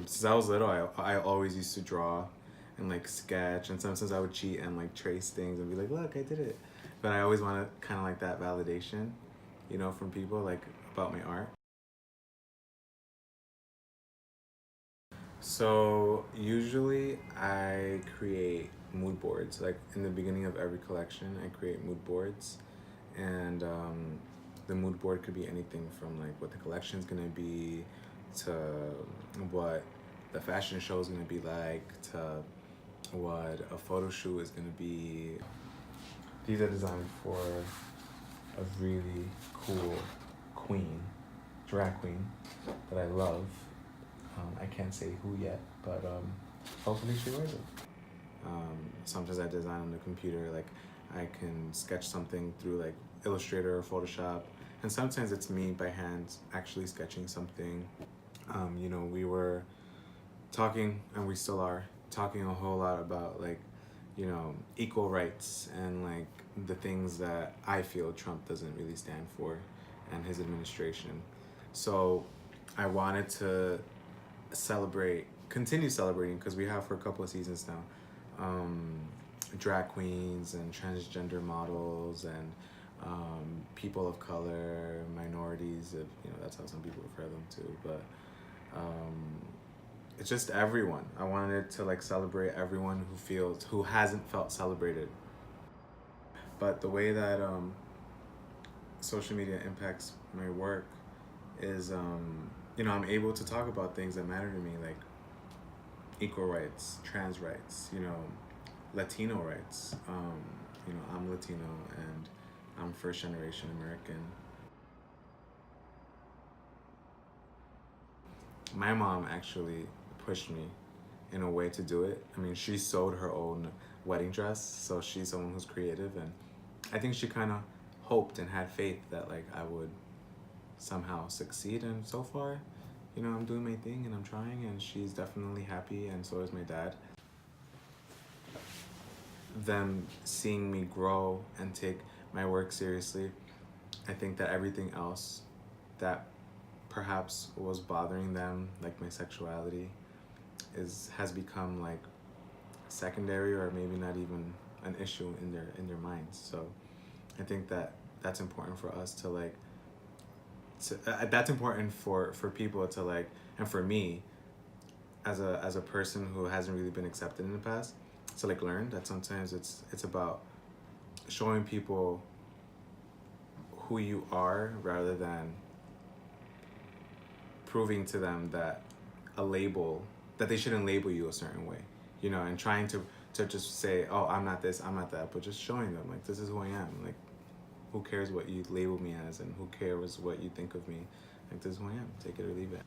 Since I was little, I always used to draw and like sketch, and sometimes I would cheat and like trace things and be like, look, I did it. But I always wanted kind of like that validation, from people like about my art. So usually I create mood boards. Like in the beginning of every collection, I create mood boards, and the mood board could be anything from like what the collection is gonna be, to what the fashion show is gonna be like, to what a photo shoot is gonna be. These are designed for a really cool queen, drag queen that I love. I can't say who yet, but hopefully she wears it. Sometimes I design on the computer, like I can sketch something through like Illustrator or Photoshop, and sometimes it's me by hand actually sketching something. We were talking, and we still are talking a whole lot about like, equal rights and like the things that I feel Trump doesn't really stand for, and his administration. So I wanted to continue celebrating, because we have for a couple of seasons now, drag queens and transgender models and people of color, minorities, if that's how some people refer them to, but it's just everyone. I wanted to like celebrate everyone who hasn't felt celebrated. But the way that social media impacts my work is I'm able to talk about things that matter to me, like equal rights, trans rights, Latino rights. I'm Latino and I'm first generation American. My mom actually pushed me in a way to do it. I mean, she sewed her own wedding dress, so she's someone who's creative, and I think she kind of hoped and had faith that like I would somehow succeed, and so far, I'm doing my thing and I'm trying, and she's definitely happy, and so is my dad. Them seeing me grow and take my work seriously, I think that everything else that perhaps was bothering them, like my sexuality, has become like secondary, or maybe not even an issue in their minds. So I think that that's important for us to like that's important for people to like, and for me as a person who hasn't really been accepted in the past, to like learn that sometimes it's about showing people who you are, rather than proving to them that they shouldn't label you a certain way, and trying to just say, oh, I'm not this, I'm not that, but just showing them like, this is who I am. Like, who cares what you label me as, and who cares what you think of me? Like, this is who I am. Take it or leave it.